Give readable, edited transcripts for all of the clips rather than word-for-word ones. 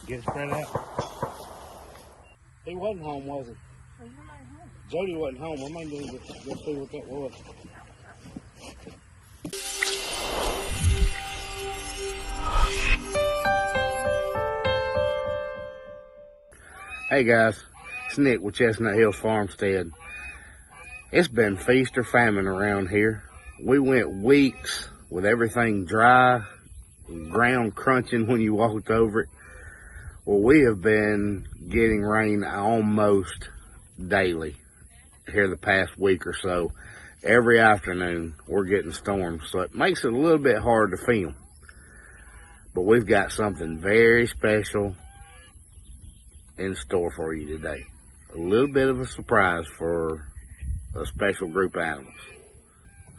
Get it spread out. He wasn't home, was he? Well, you're not home. Jody wasn't home. I might need to go see what that was. Hey guys, it's Nick with Chestnut Hills Farmstead. It's been feast or famine around here. We went weeks with everything dry, ground crunching when you walked over it. Well, we have been getting rain almost daily here the past week or so. Every afternoon we're getting storms, so it makes it a little bit hard to film. But we've got something very special in store for you today. A little bit of a surprise for a special group of animals.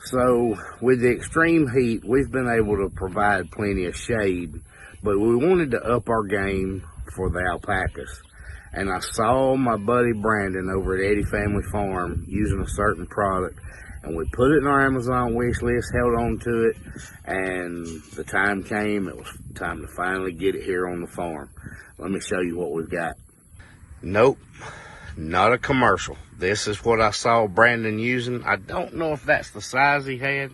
So with the extreme heat, we've been able to provide plenty of shade, but we wanted to up our game for the alpacas. And I saw my buddy Brandon over at Eddie Family Farm using a certain product, and we put it in our Amazon wish list, held on to it, and the time came. It was time to finally get it here on the farm. Let me show you what we've got. Nope, not a commercial. This is what I saw Brandon using. I don't know if that's the size he had.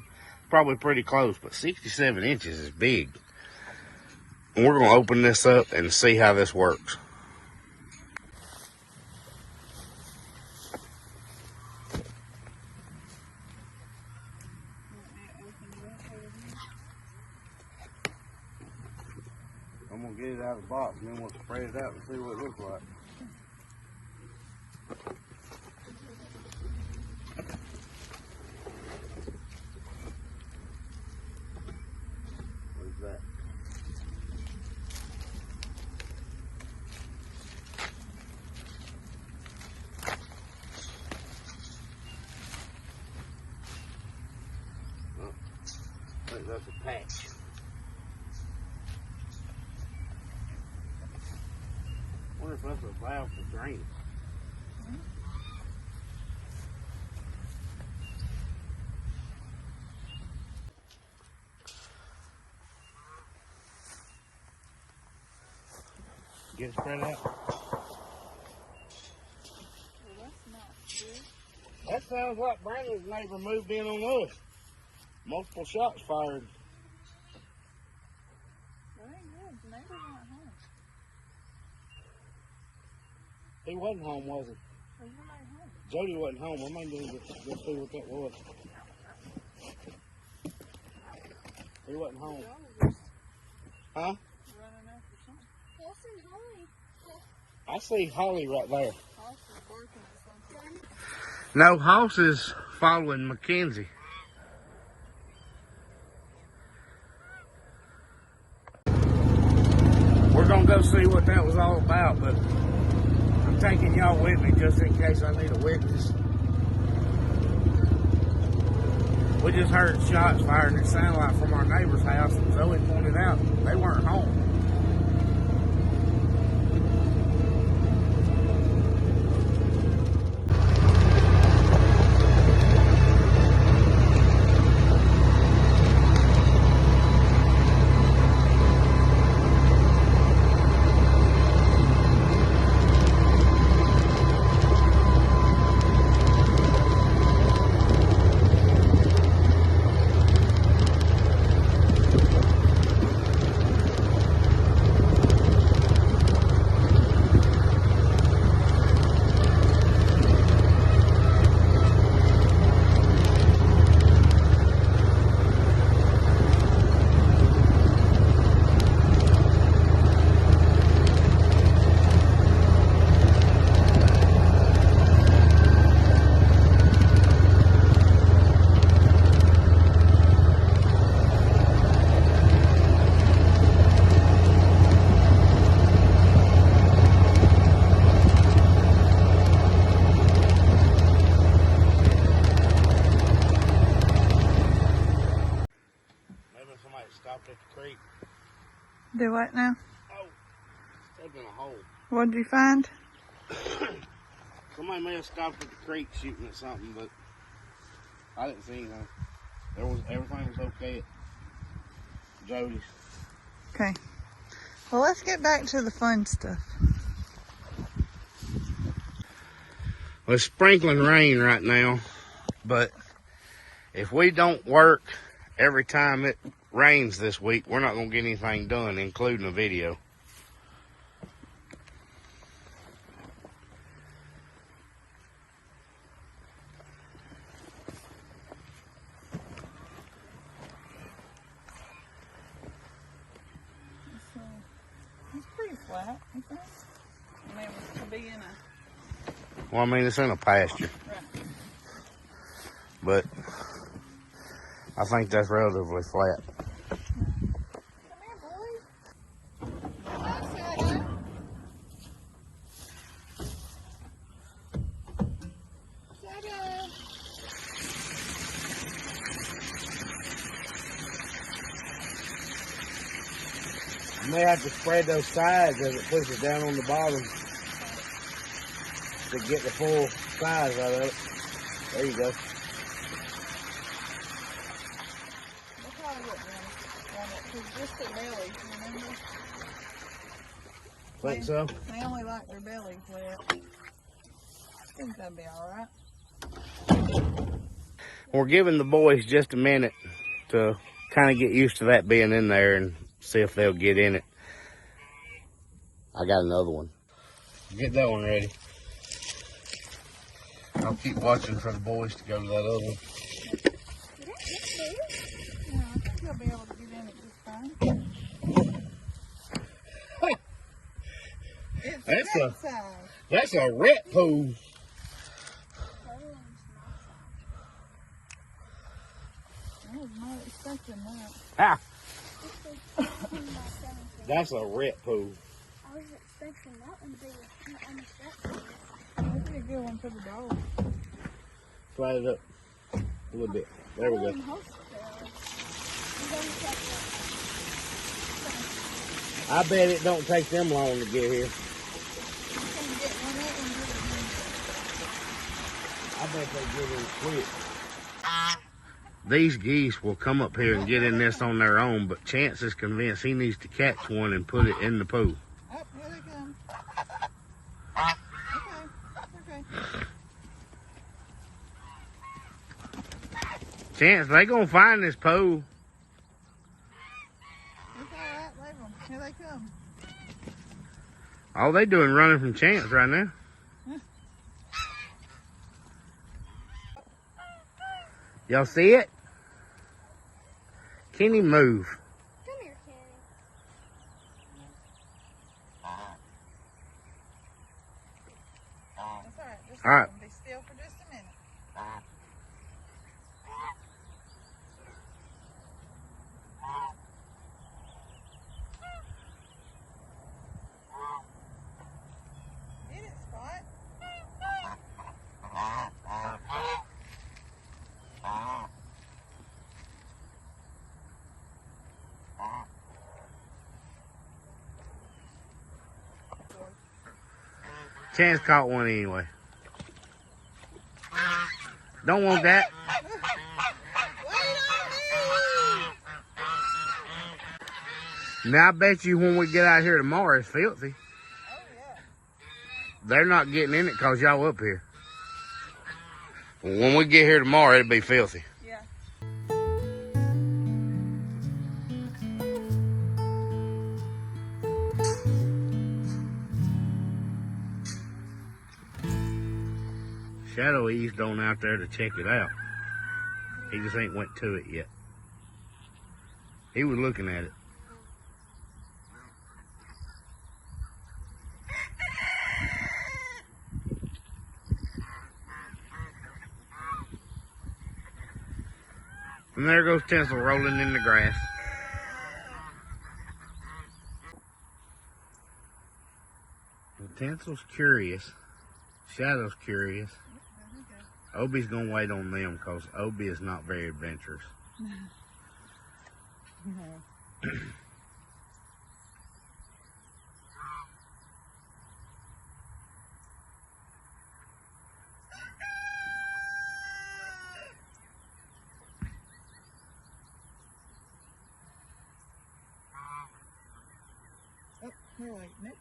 Probably pretty close, but 67 inches is big. And we're going to open this up and see how this works. I'm going to get it out of the box and then we'll spread it out and see what it looks like. What is that? Oh, I think that's a patch. I wonder if that's a valve for drainage. Get it spread out. Well, that's not good. That sounds like Brandon's neighbor moved in on us. Multiple shots fired. That ain't good. The neighbors aren't home. He wasn't home, was he? Well, you're not home. Jody wasn't home. I might need to go see what that was. He wasn't home. Y'all are just Huh? running after something. I see Holly right there. Hoss is barking at something. No, Hoss is following Mackenzie. We're gonna go see what that was all about, but I'm taking y'all with me just in case I need a witness. We just heard shots fired and it sounded like from our neighbor's house, and Zoe pointed out they weren't home. Do what now? Oh, taking a hole. What did you find? Somebody may have stopped at the creek shooting at something, but I didn't see anything. Everything was okay at Jody's. Okay. Well, let's get back to the fun stuff. Well, it's sprinkling rain right now, but if we don't work every time it rains this week, we're not going to get anything done, including a video. It's pretty flat, I think. I mean, it to be in a... Well, I mean, it's in a pasture. Right. But I think that's relatively flat. Come here, boy. Hi, Sarah. Sarah. You may have to spread those sides as it pushes down on the bottom to get the full size out of it. There you go. We'll probably get one because just their belly, remember? Think so? They only like their belly wet. I think that'd be alright. We're giving the boys just a minute to kind of get used to that being in there and see if they'll get in it. I got another one. Get that one ready. I'll keep watching for the boys to go to that other one. Yeah, I think they'll be able to get in it just fine. It's That's a rat pool. I was not expecting that. Ah, that's a rat pool. I was expecting that one to be unexpected. That'd be a good one for the dog. Slide it up a little bit. There we go. I bet it don't take them long to get here. I bet they get in quick. These geese will come up here and get in this on their own, but Chance is convinced he needs to catch one and put it in the pool. Oh, here they come. Okay. Chance, they gonna find this pool. It's alright, leave them. Here they come. All they doing running from Chance right now. Y'all see it? Can he move? Come here, Kenny. That's alright. Just All right. be still for just a minute. Get it, Spot. Chance caught one anyway. Don't want that. Now I bet you when we get out here tomorrow it's filthy. Oh, yeah. They're not getting in it because y'all up here. When we get here tomorrow, it'll be filthy. Yeah. Shadow eased on out there to check it out. He just ain't went to it yet. He was looking at it. And there goes Tinsel rolling in the grass. Well, Tinsel's curious. Shadow's curious. Obie's gonna wait on them because Obie is not very adventurous. No. Oh, We're like, Nick.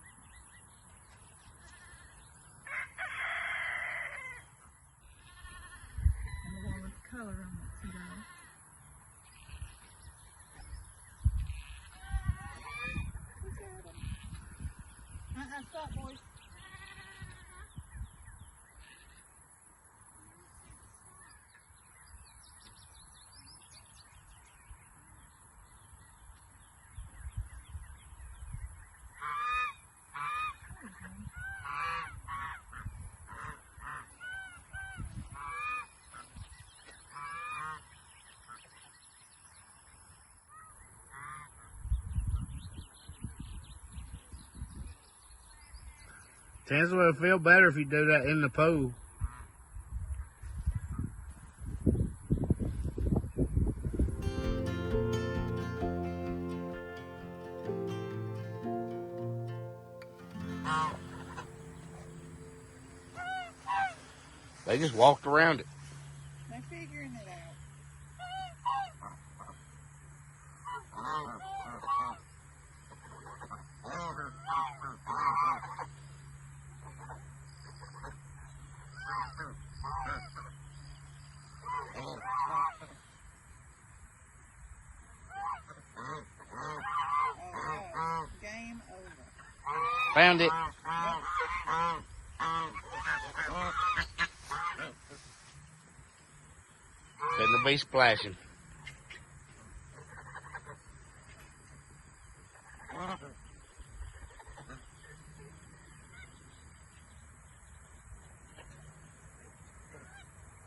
And the one with the color on it today. Stop, boys. Chances will feel better if you do that in the pool. They just walked around it. They're figuring it out. Game over. Found it. Shouldn't be splashing.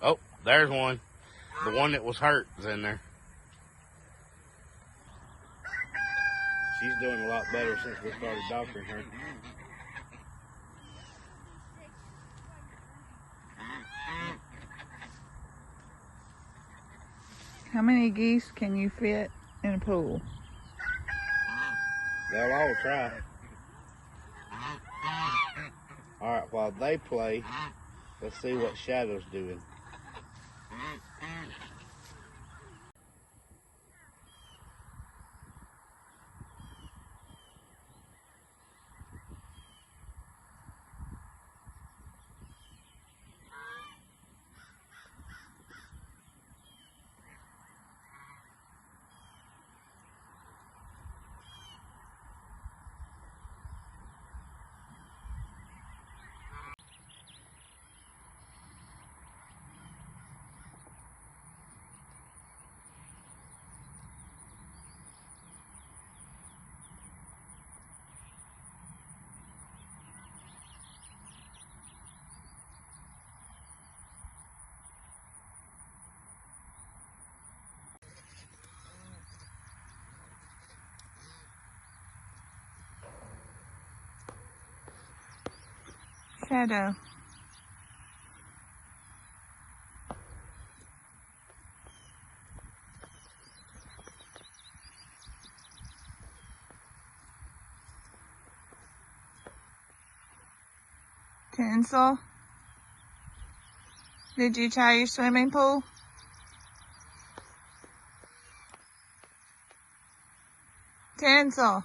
Oh, there's one. The one that was hurt is in there. She's doing a lot better since we started doctoring her. How many geese can you fit in a pool? They'll all try. Alright, while they play, let's see what Shadow's doing. Shadow. Tinsel. Did you try your swimming pool? Tinsel.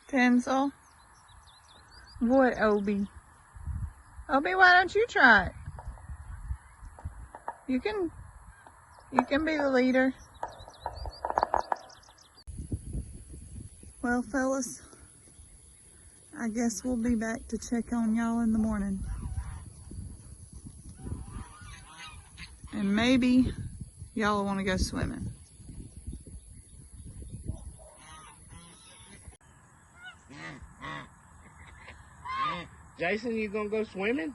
Tinsel. What, Obi? Obi, why don't you try it? You can be the leader. Well, fellas, I guess we'll be back to check on y'all in the morning. And maybe y'all will want to go swimming. Jason, you gonna go swimming?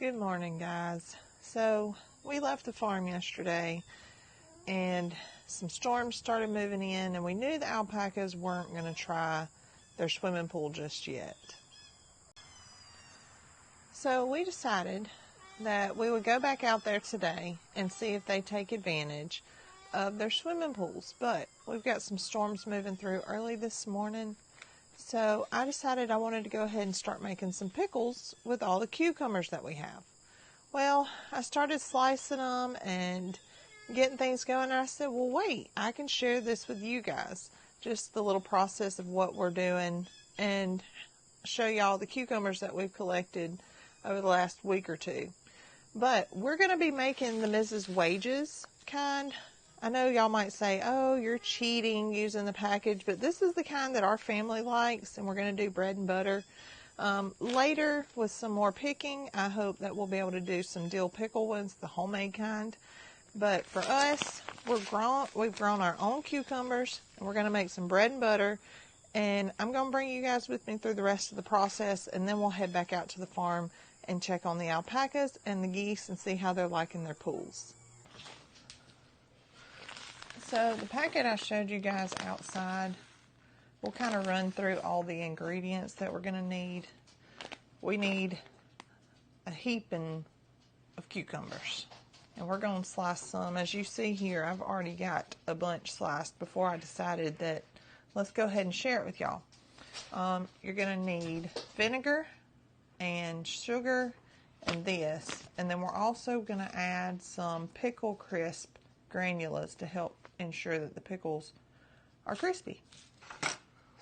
Good morning, guys. So we left the farm yesterday and some storms started moving in, and we knew the alpacas weren't going to try their swimming pool just yet. So we decided that we would go back out there today and see if they take advantage of their swimming pools. But we've got some storms moving through early this morning, so I decided I wanted to go ahead and start making some pickles with all the cucumbers that we have. Well, I started slicing them and getting things going, and I said, well, wait, I can share this with you guys, just the little process of what we're doing, and show y'all the cucumbers that we've collected over the last week or two. But we're going to be making the Mrs. Wages kind. I know y'all might say, oh, you're cheating using the package, but this is the kind that our family likes, and we're going to do bread and butter. Later, with some more picking, I hope that we'll be able to do some dill pickle ones, the homemade kind. But for us, we've grown our own cucumbers, and we're going to make some bread and butter. And I'm going to bring you guys with me through the rest of the process, and then we'll head back out to the farm and check on the alpacas and the geese and see how they're liking their pools. So the packet I showed you guys outside, we'll kind of run through all the ingredients that we're going to need. We need a heaping of cucumbers, and we're going to slice some. As you see here, I've already got a bunch sliced before I decided that let's go ahead and share it with y'all. You're going to need vinegar and sugar and this, and then we're also going to add some pickle crisp granules to help ensure that the pickles are crispy.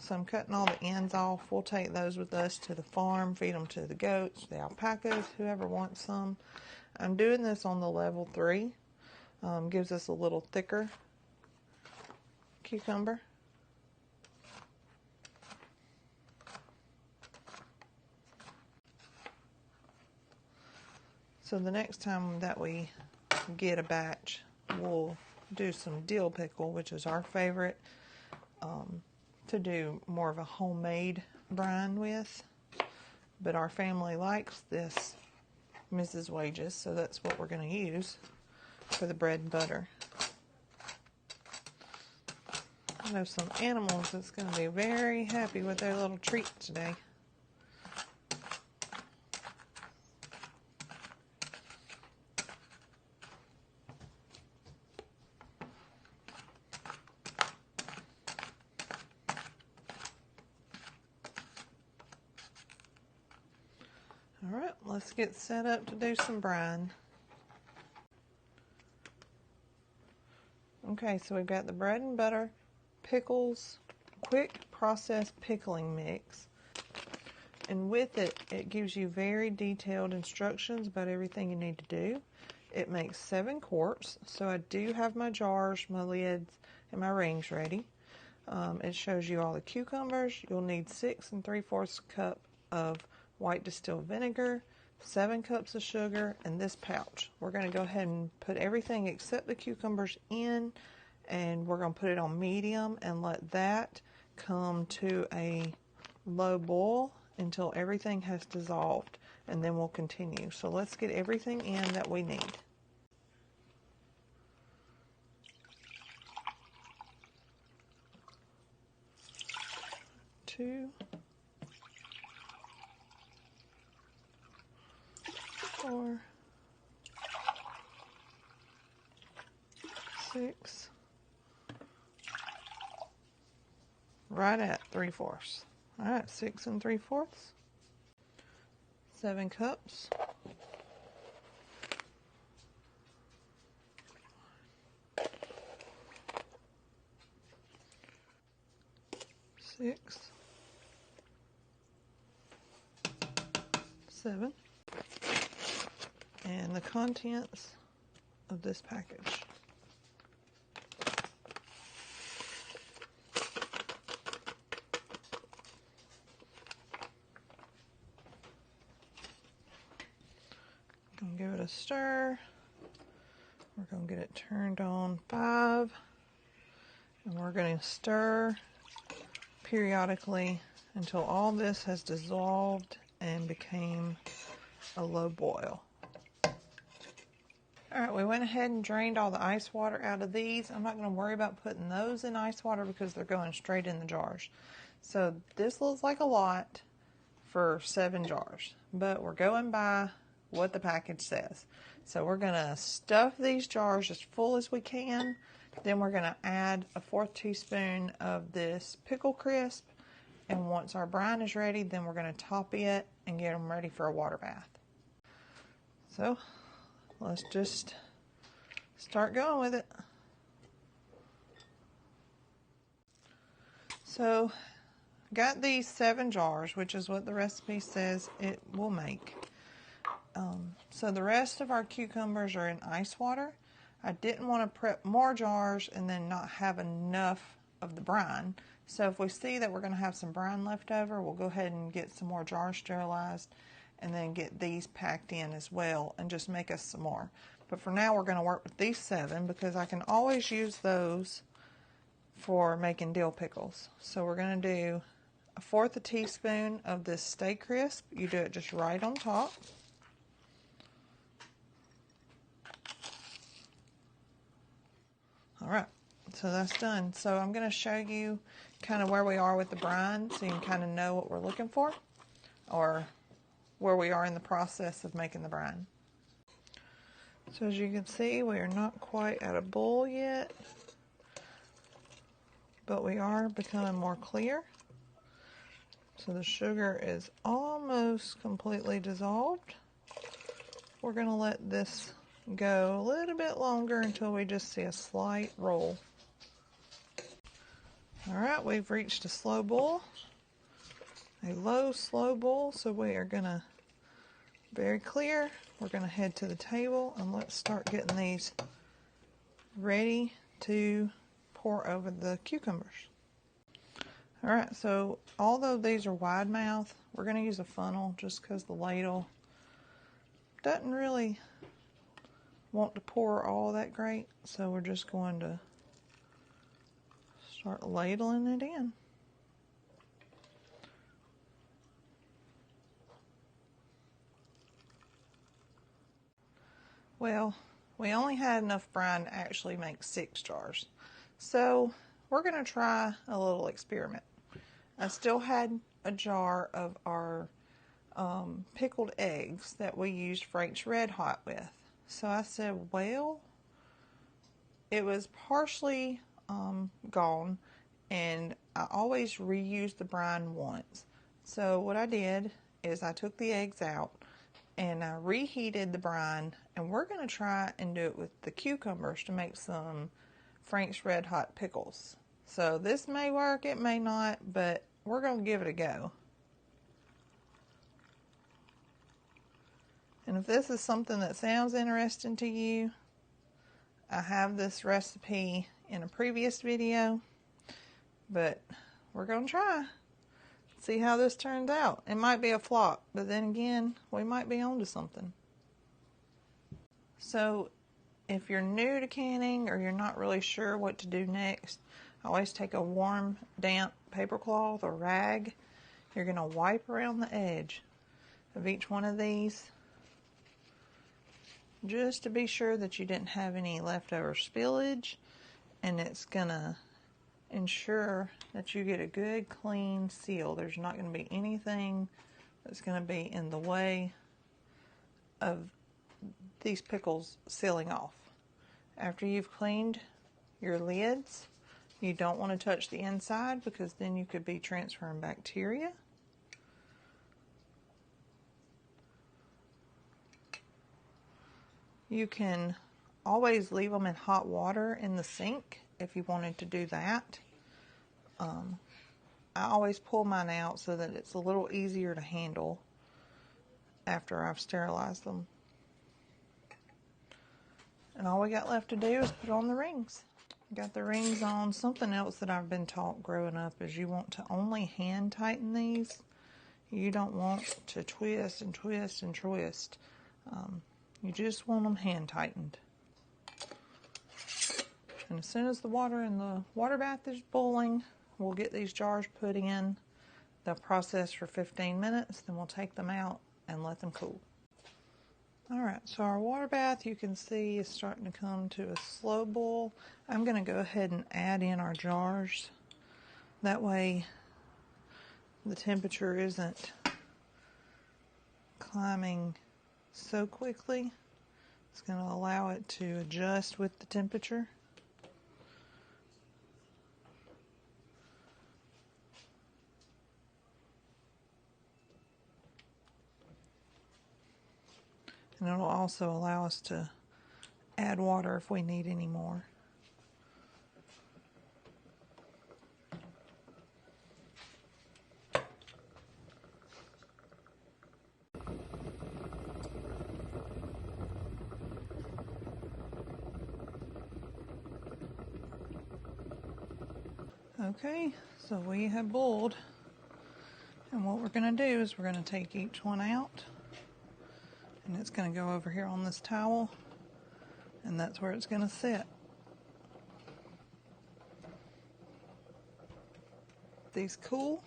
So I'm cutting all the ends off. We'll take those with us to the farm, feed them to the goats, the alpacas, whoever wants some. I'm doing this on the level 3. Gives us a little thicker cucumber. So the next time that we get a batch, we'll do some dill pickle, which is our favorite, to do more of a homemade brine with. But our family likes this Mrs. Wages, so that's what we're going to use for the bread and butter. I know some animals that's going to be very happy with their little treat today. Alright, let's get set up to do some brine. Okay, so we've got the bread and butter, pickles, quick process pickling mix. And with it, it gives you very detailed instructions about everything you need to do. It makes 7 quarts, so I do have my jars, my lids, and my rings ready. It shows you all the cucumbers. You'll need 6 3/4 cup of white distilled vinegar, 7 cups of sugar, and this pouch. We're going to go ahead and put everything except the cucumbers in, and we're going to put it on medium and let that come to a low boil until everything has dissolved, and then we'll continue. So let's get everything in that we need. Two, 4, 6, right at 3/4. All right, 6 3/4, 7 cups. 6, 7, and the contents of this package. Gonna give it a stir. We're gonna get it turned on 5, and we're gonna stir periodically until all this has dissolved and became a low boil. Alright, we went ahead and drained all the ice water out of these. I'm not going to worry about putting those in ice water because they're going straight in the jars. So this looks like a lot for 7 jars, but we're going by what the package says. So we're going to stuff these jars as full as we can. Then we're going to add a 1/4 teaspoon of this pickle crisp. And once our brine is ready, then we're going to top it and get them ready for a water bath. So let's just start going with it. So got these 7 jars, which is what the recipe says it will make. So the rest of our cucumbers are in ice water. I didn't want to prep more jars and then not have enough of the brine. So if we see that we're going to have some brine left over, we'll go ahead and get some more jars sterilized and then get these packed in as well and just make us some more. But for now, we're going to work with these 7 because I can always use those for making dill pickles. So we're going to do a 1/4 teaspoon of this Stay Crisp. You do it just right on top. All right, so that's done. So I'm going to show you kind of where we are with the brine so you can kind of know what we're looking for or where we are in the process of making the brine. So as you can see, we are not quite at a boil yet, but we are becoming more clear. So the sugar is almost completely dissolved. We're going to let this go a little bit longer until we just see a slight roll. All right, we've reached a slow boil, a low slow boil, so we are going to, very clear, we're going to head to the table and let's start getting these ready to pour over the cucumbers. All right, so although these are wide mouth, we're going to use a funnel just because the ladle doesn't really want to pour all that great, so we're just going to start ladling it in. Well, we only had enough brine to actually make 6 jars, so we're going to try a little experiment. I still had a jar of our pickled eggs that we used Frank's Red Hot with. So I said, well, it was partially gone, and I always reuse the brine once. So what I did is I took the eggs out and I reheated the brine, and we're going to try and do it with the cucumbers to make some Frank's Red Hot pickles. So this may work, it may not, but we're going to give it a go. And if this is something that sounds interesting to you, I have this recipe in a previous video, but we're going to try. See how this turns out. It might be a flop, but then again, we might be onto something. So if you're new to canning or you're not really sure what to do next, I always take a warm, damp paper cloth or rag. You're going to wipe around the edge of each one of these just to be sure that you didn't have any leftover spillage, and it's going to ensure that you get a good clean seal. There's not going to be anything that's going to be in the way of these pickles sealing off. After you've cleaned your lids, you don't want to touch the inside because then you could be transferring bacteria. You can always leave them in hot water in the sink if you wanted to do that. I always pull mine out so that it's a little easier to handle after I've sterilized them. And all we got left to do is put on the rings. Got the rings on. Something else that I've been taught growing up is you want to only hand tighten these. You don't want to twist and twist and twist. You just want them hand tightened. And as soon as the water in the water bath is boiling, we'll get these jars put in. They'll process for 15 minutes, then we'll take them out and let them cool. Alright, so our water bath, you can see, is starting to come to a slow boil. I'm going to go ahead and add in our jars. That way the temperature isn't climbing so quickly. It's going to allow it to adjust with the temperature. And it'll also allow us to add water if we need any more. Okay, so we have boiled, and what we're going to do is we're going to take each one out, and it's going to go over here on this towel, and that's where it's going to sit. These cool,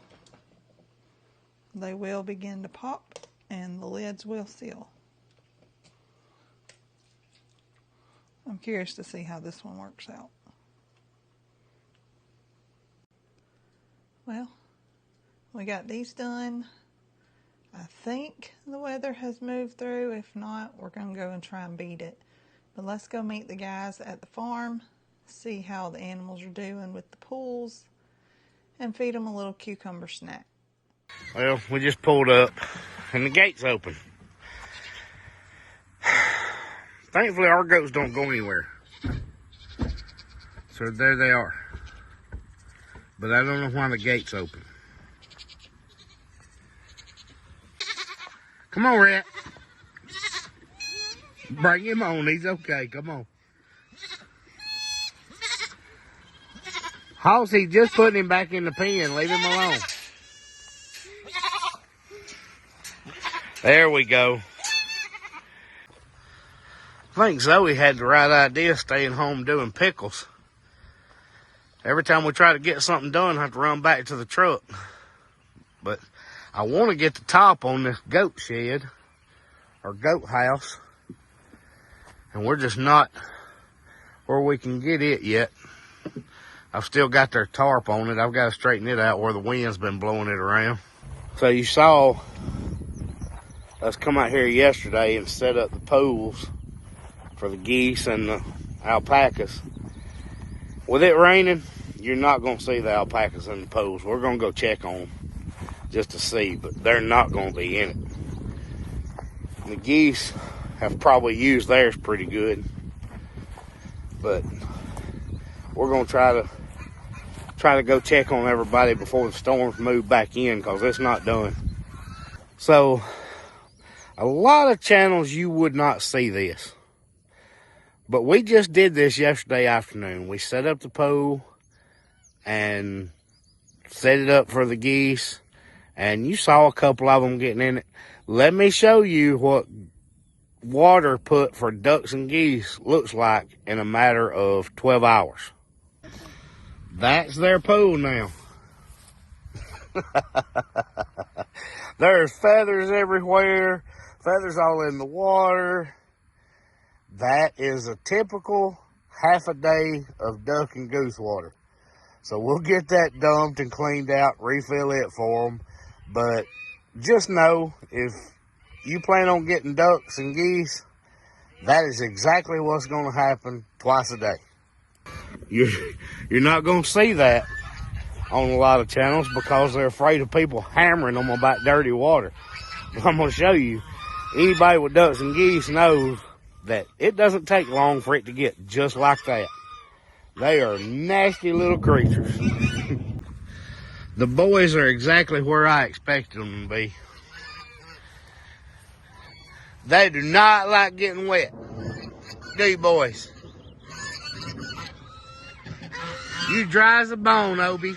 they will begin to pop, and the lids will seal. I'm curious to see how this one works out. Well, we got these done. I think the weather has moved through. If not, we're going to go and try and beat it. But let's go meet the guys at the farm, see how the animals are doing with the pools, and feed them a little cucumber snack. Well, we just pulled up, and the gate's open. Thankfully, our goats don't go anywhere. So there they are. But I don't know why the gate's open. Come on, Rat. Bring him on. He's okay. Come on. Halsey, just putting him back in the pen. Leave him alone. There we go. I think Zoe had the right idea staying home doing pickles. Every time we try to get something done, I have to run back to the truck. But I want to get the top on this goat shed, or goat house. And we're just not where we can get it yet. I've still got their tarp on it. I've got to straighten it out where the wind's been blowing it around. So you saw us come out here yesterday and set up the pools for the geese and the alpacas. With it raining, you're not going to see the alpacas in the pools. We're going to go check on them just to see, but they're not going to be in it. And the geese have probably used theirs pretty good, but we're going to try to go check on everybody before the storms move back in, because it's not done. So a lot of channels you would not see this, but we just did this yesterday afternoon. We set up the pool and set it up for the geese, and you saw a couple of them getting in it. Let me show you what water put for ducks and geese looks like in a matter of 12 hours. That's their pool now. There's feathers everywhere, feathers all in the water. That is a typical half a day of duck and goose water. So we'll get that dumped and cleaned out, refill it for them. But just know, if you plan on getting ducks and geese, that is exactly what's going to happen twice a day. You're not going to see that on a lot of channels because they're afraid of people hammering them about dirty water. But I'm going to show you, anybody with ducks and geese knows that it doesn't take long for it to get just like that. They are nasty little creatures. The boys are exactly where I expected them to be. They do not like getting wet. Do you, boys? You dry as a bone, Obie.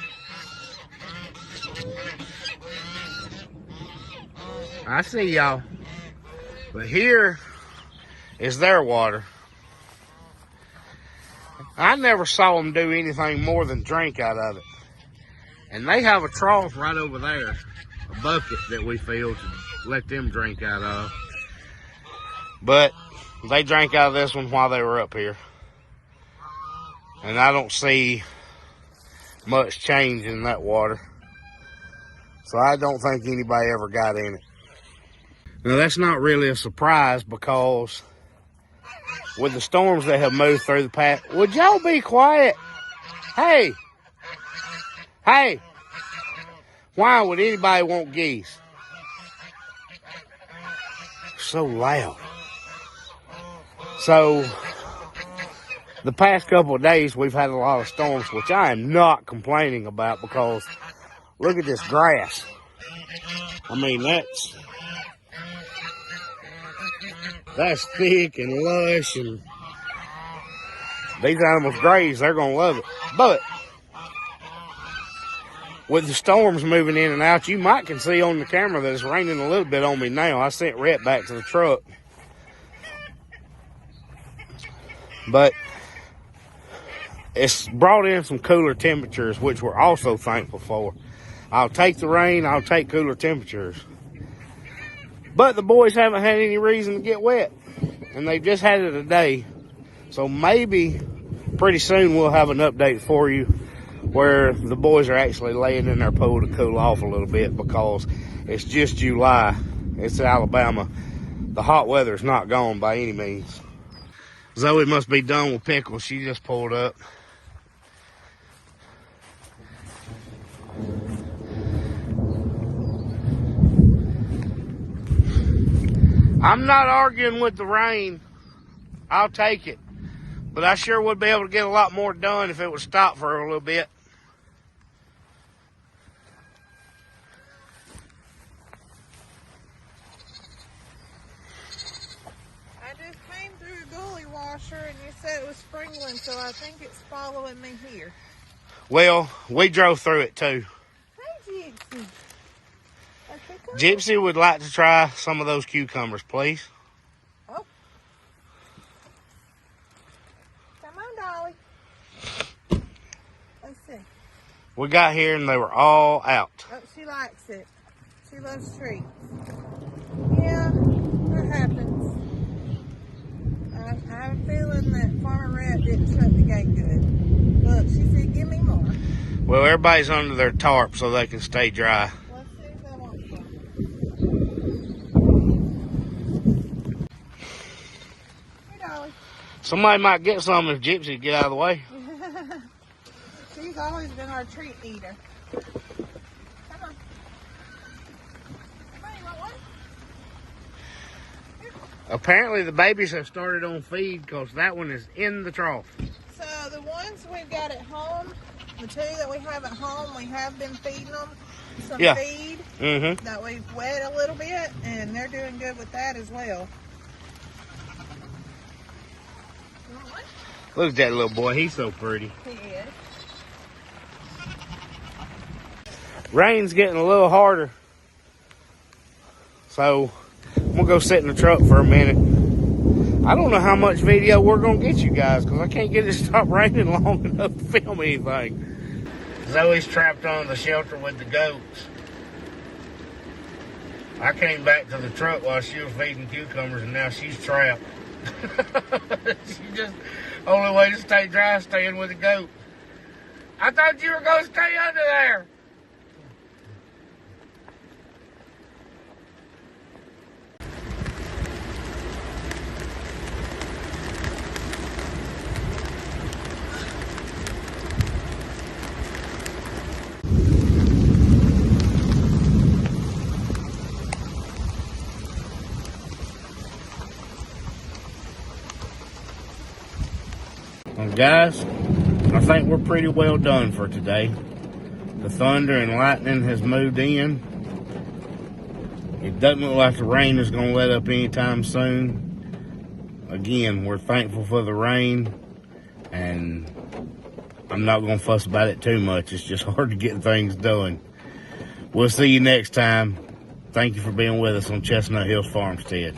I see y'all. But here is their water. I never saw them do anything more than drink out of it. And they have a trough right over there, a bucket that we fill to let them drink out of. But they drank out of this one while they were up here. And I don't see much change in that water. So I don't think anybody ever got in it. Now, that's not really a surprise because with the storms that have moved through the past, would y'all be quiet? Hey, hey, why would anybody want geese? So loud. So, the past couple of days, we've had a lot of storms, which I am not complaining about because look at this grass. I mean, that's thick and lush, and these animals graze, they're going to love it. But with the storms moving in and out, you might can see on the camera that it's raining a little bit on me now. I sent Rhett back to the truck. But it's brought in some cooler temperatures, which we're also thankful for. I'll take the rain, I'll take cooler temperatures. But the boys haven't had any reason to get wet, and they've just had it a day. So maybe pretty soon we'll have an update for you where the boys are actually laying in their pool to cool off a little bit because it's just July. It's Alabama. The hot weather's not gone by any means. Zoe must be done with pickles. She just pulled up. I'm not arguing with the rain. I'll take it. But I sure would be able to get a lot more done if it would stop for a little bit. I just came through a gully washer and you said it was sprinkling, so I think it's following me here. Well, we drove through it too. Hey, Gypsy. Gypsy would like to try some of those cucumbers, please. Oh. Come on, Dolly. Let's see. We got here and they were all out. Oh, she likes it. She loves treats. Yeah, that happens. I have a feeling that Farmer Rat didn't shut the gate good. Look, she said, give me more. Well, everybody's under their tarp so they can stay dry. Let's see if they want some. Hey, Dolly. Somebody might get some if Gypsy get out of the way. She's always been our treat eater. Come on. Come on, you want one? Apparently the babies have started on feed because that one is in the trough. So the ones we've got at home, the two that we have at home, we have been feeding them some feed that we've wet a little bit, and they're doing good with that as well. You want one? Look at that little boy. He's so pretty. He is. Rain's getting a little harder. So I'm going to go sit in the truck for a minute. I don't know how much video we're going to get you guys because I can't get it to stop raining long enough to film anything. Zoe's trapped on the shelter with the goats. I came back to the truck while she was feeding cucumbers and now she's trapped. She just, only way to stay dry is staying with the goat. I thought you were going to stay under there. Well, guys, I think we're pretty well done for today. The thunder and lightning has moved in. It doesn't look like the rain is going to let up anytime soon. Again, we're thankful for the rain, and I'm not going to fuss about it too much. It's just hard to get things done. We'll see you next time. Thank you for being with us on Chestnut Hills Farmstead.